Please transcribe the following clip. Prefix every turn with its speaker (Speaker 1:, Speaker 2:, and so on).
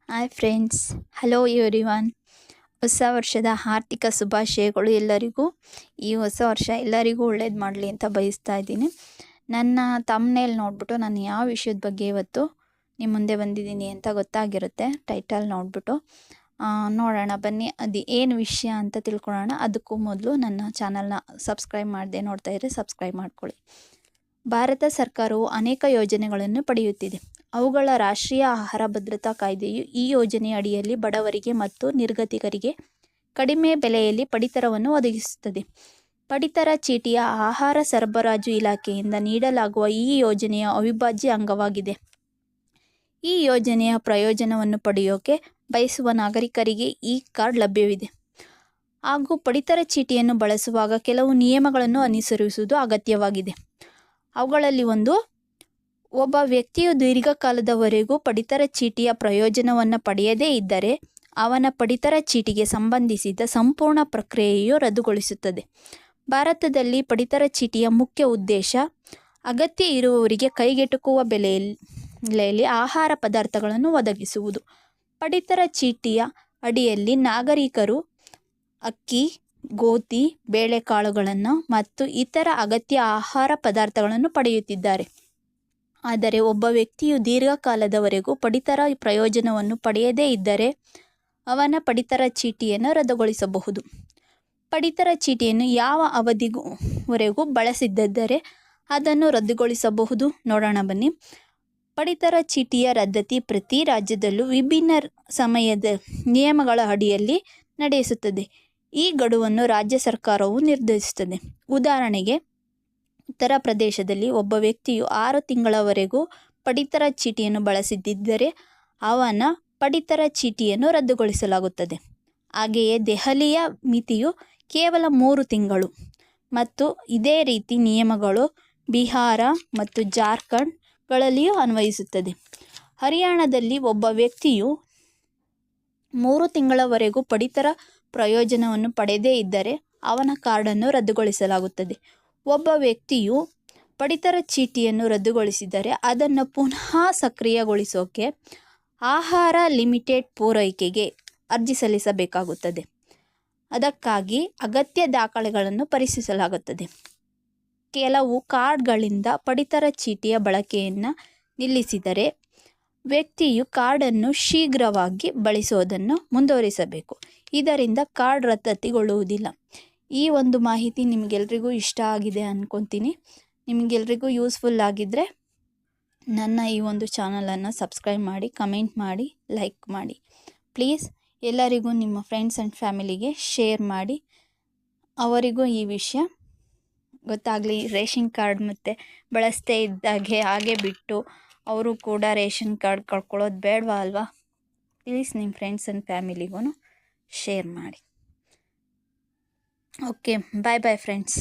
Speaker 1: Hi friends, hello everyone. ಹೊಸ ವರ್ಷದ ಆರ್ಥಿಕ ಶುಭಾಶಯಗಳು ಎಲ್ಲರಿಗೂ. ಈ ಹೊಸ ವರ್ಷ ಎಲ್ಲರಿಗೂ ಒಳ್ಳೇದು ಮಾಡಲಿ ಅಂತ ಬಯಸ್ತಾ ಇದ್ದೀನಿ. ನನ್ನ ತಮ್ನೇಲ್ ನೋಡಿಬಿಟ್ಟು ನಾನು ಯಾವ ವಿಷಯದ ಬಗ್ಗೆ ಇವತ್ತು ನಿಮ್ಮ ಮುಂದೆ ಬಂದಿದ್ದೀನಿ ಅಂತ ಗೊತ್ತಾಗಿರುತ್ತೆ. ಟೈಟಲ್ ನೋಡಿಬಿಟ್ಟು ನೋಡೋಣ ಬನ್ನಿ, ಅದು ಏನು ವಿಷಯ ಅಂತ ತಿಳ್ಕೊಳ್ಳೋಣ. ಅದಕ್ಕೂ ಮೊದಲು ನನ್ನ ಚಾನಲ್ನ ಸಬ್ಸ್ಕ್ರೈಬ್ ಮಾಡದೆ ನೋಡ್ತಾ ಇದ್ದರೆ ಸಬ್ಸ್ಕ್ರೈಬ್ ಮಾಡ್ಕೊಳ್ಳಿ. ಭಾರತ ಸರ್ಕಾರವು ಅನೇಕ ಯೋಜನೆಗಳನ್ನು ಪಡೆಯುತ್ತಿದೆ. ಅವುಗಳ ರಾಷ್ಟ್ರೀಯ ಆಹಾರ ಭದ್ರತಾ ಕಾಯ್ದೆಯು ಈ ಯೋಜನೆಯ ಅಡಿಯಲ್ಲಿ ಬಡವರಿಗೆ ಮತ್ತು ನಿರ್ಗತಿಕರಿಗೆ ಕಡಿಮೆ ಬೆಲೆಯಲ್ಲಿ ಪಡಿತರವನ್ನು ಒದಗಿಸುತ್ತದೆ. ಪಡಿತರ ಚೀಟಿಯ ಆಹಾರ ಸರಬರಾಜು ಇಲಾಖೆಯಿಂದ ನೀಡಲಾಗುವ ಈ ಯೋಜನೆಯ ಅವಿಭಾಜ್ಯ ಅಂಗವಾಗಿದೆ. ಈ ಯೋಜನೆಯ ಪ್ರಯೋಜನವನ್ನು ಪಡೆಯೋಕೆ ಬಯಸುವ ನಾಗರಿಕರಿಗೆ ಈ ಕಾರ್ಡ್ ಲಭ್ಯವಿದೆ. ಹಾಗೂ ಪಡಿತರ ಚೀಟಿಯನ್ನು ಬಳಸುವಾಗ ಕೆಲವು ನಿಯಮಗಳನ್ನು ಅನುಸರಿಸುವುದು ಅಗತ್ಯವಾಗಿದೆ. ಅವುಗಳಲ್ಲಿ ಒಬ್ಬ ವ್ಯಕ್ತಿಯು ದೀರ್ಘಕಾಲದವರೆಗೂ ಪಡಿತರ ಚೀಟಿಯ ಪ್ರಯೋಜನವನ್ನು ಪಡೆಯದೇ ಇದ್ದರೆ ಅವನ ಪಡಿತರ ಚೀಟಿಗೆ ಸಂಬಂಧಿಸಿದ ಸಂಪೂರ್ಣ ಪ್ರಕ್ರಿಯೆಯು ರದ್ದುಗೊಳಿಸುತ್ತದೆ. ಭಾರತದಲ್ಲಿ ಪಡಿತರ ಚೀಟಿಯ ಮುಖ್ಯ ಉದ್ದೇಶ ಅಗತ್ಯ ಇರುವವರಿಗೆ ಕೈಗೆಟುಕುವ ಬೆಲೆಯಲ್ಲಿ ಆಹಾರ ಪದಾರ್ಥಗಳನ್ನು ಒದಗಿಸುವುದು. ಪಡಿತರ ಚೀಟಿಯ ಅಡಿಯಲ್ಲಿ ನಾಗರಿಕರು ಅಕ್ಕಿ, ಗೋಧಿ, ಬೇಳೆಕಾಳುಗಳನ್ನು ಮತ್ತು ಇತರ ಅಗತ್ಯ ಆಹಾರ ಪದಾರ್ಥಗಳನ್ನು ಪಡೆಯುತ್ತಿದ್ದಾರೆ. ಆದರೆ ಒಬ್ಬ ವ್ಯಕ್ತಿಯು ದೀರ್ಘಕಾಲದವರೆಗೂ ಪಡಿತರ ಪ್ರಯೋಜನವನ್ನು ಪಡೆಯದೇ ಇದ್ದರೆ ಅವನ ಪಡಿತರ ಚೀಟಿಯನ್ನು ರದ್ದುಗೊಳಿಸಬಹುದು. ಪಡಿತರ ಚೀಟಿಯನ್ನು ಯಾವ ಅವಧಿವರೆಗೂ ಬಳಸಿದ್ದರೆ ಅದನ್ನು ರದ್ದುಗೊಳಿಸಬಹುದು ನೋಡೋಣ ಬನ್ನಿ. ಪಡಿತರ ಚೀಟಿಯ ರದ್ದತಿ ಪ್ರತಿ ರಾಜ್ಯದಲ್ಲೂ ವಿಭಿನ್ನ ಸಮಯದ ನಿಯಮಗಳ ಅಡಿಯಲ್ಲಿ ನಡೆಸುತ್ತದೆ. ಈ ಗಡುವನ್ನು ರಾಜ್ಯ ಸರ್ಕಾರವು ನಿರ್ಧರಿಸುತ್ತದೆ. ಉದಾಹರಣೆಗೆ, ಉತ್ತರ ಪ್ರದೇಶದಲ್ಲಿ ಒಬ್ಬ ವ್ಯಕ್ತಿಯು 6 ತಿಂಗಳವರೆಗೂ ಪಡಿತರ ಚೀಟಿಯನ್ನು ಬಳಸಿದ್ದರೆ ಅವನ ಪಡಿತರ ಚೀಟಿಯನ್ನು ರದ್ದುಗೊಳಿಸಲಾಗುತ್ತದೆ. ಹಾಗೆಯೇ ದೆಹಲಿಯ ಮಿತಿಯು ಕೇವಲ 3 ತಿಂಗಳು ಮತ್ತು ಇದೇ ರೀತಿ ನಿಯಮಗಳು ಬಿಹಾರ ಮತ್ತು ಜಾರ್ಖಂಡ್ಗಳಲ್ಲಿಯೂ ಅನ್ವಯಿಸುತ್ತದೆ. ಹರಿಯಾಣದಲ್ಲಿ ಒಬ್ಬ ವ್ಯಕ್ತಿಯು 3 ತಿಂಗಳವರೆಗೂ ಪಡಿತರ ಪ್ರಯೋಜನವನ್ನು ಪಡೆಯದೇ ಇದ್ದರೆ ಅವನ ಕಾರ್ಡನ್ನು ರದ್ದುಗೊಳಿಸಲಾಗುತ್ತದೆ. ಒಬ್ಬ ವ್ಯಕ್ತಿಯು ಪಡಿತರ ಚೀಟಿಯನ್ನು ರದ್ದುಗೊಳಿಸಿದರೆ ಅದನ್ನು ಪುನಃ ಸಕ್ರಿಯಗೊಳಿಸೋಕೆ ಆಹಾರ ಲಿಮಿಟೆಡ್ ಪೂರೈಕೆಗೆ ಅರ್ಜಿ ಸಲ್ಲಿಸಬೇಕಾಗುತ್ತದೆ. ಅದಕ್ಕಾಗಿ ಅಗತ್ಯ ದಾಖಲೆಗಳನ್ನು ಪರಿಶೀಲಿಸಲಾಗುತ್ತದೆ. ಕೆಲವು ಕಾರ್ಡ್ಗಳಿಂದ ಪಡಿತರ ಚೀಟಿಯ ಬಳಕೆಯನ್ನು ನಿಲ್ಲಿಸಿದರೆ ವ್ಯಕ್ತಿಯು ಕಾರ್ಡನ್ನು ಶೀಘ್ರವಾಗಿ ಬಳಸೋದನ್ನು ಮುಂದುವರಿಸಬೇಕು. ಇದರಿಂದ ಕಾರ್ಡ್ ರದ್ದತಿಗೊಳ್ಳುವುದಿಲ್ಲ. ಈ ಒಂದು ಮಾಹಿತಿ ನಿಮಗೆಲ್ರಿಗೂ ಇಷ್ಟ ಆಗಿದೆ ಅಂದ್ಕೊತೀನಿ. ನಿಮಗೆಲ್ರಿಗೂ ಯೂಸ್ಫುಲ್ ಆಗಿದ್ದರೆ ನನ್ನ ಈ ಒಂದು ಚಾನಲನ್ನು ಸಬ್ಸ್ಕ್ರೈಬ್ ಮಾಡಿ, ಕಮೆಂಟ್ ಮಾಡಿ, ಲೈಕ್ ಮಾಡಿ. ಪ್ಲೀಸ್ ಎಲ್ಲರಿಗೂ ನಿಮ್ಮ ಫ್ರೆಂಡ್ಸ್ ಆ್ಯಂಡ್ ಫ್ಯಾಮಿಲಿಗೆ ಶೇರ್ ಮಾಡಿ, ಅವರಿಗೂ ಈ ವಿಷಯ ಗೊತ್ತಾಗಲಿ. ರೇಷನ್ ಕಾರ್ಡ್ ಮತ್ತು ಬಳಸದೇ ಇದ್ದಾಗೆ ಹಾಗೆ ಬಿಟ್ಟು ಅವರು ಕೂಡ ರೇಷನ್ ಕಾರ್ಡ್ ಕಳ್ಕೊಳ್ಳೋದು ಬೇಡವಾ ಅಲ್ವಾ? ಪ್ಲೀಸ್ ನಿಮ್ಮ ಫ್ರೆಂಡ್ಸ್ ಆ್ಯಂಡ್ ಫ್ಯಾಮಿಲಿಗೂ ಶೇರ್ ಮಾಡಿ. ಓಕೆ, ಬಾಯ್ ಬಾಯ್ ಫ್ರೆಂಡ್ಸ್.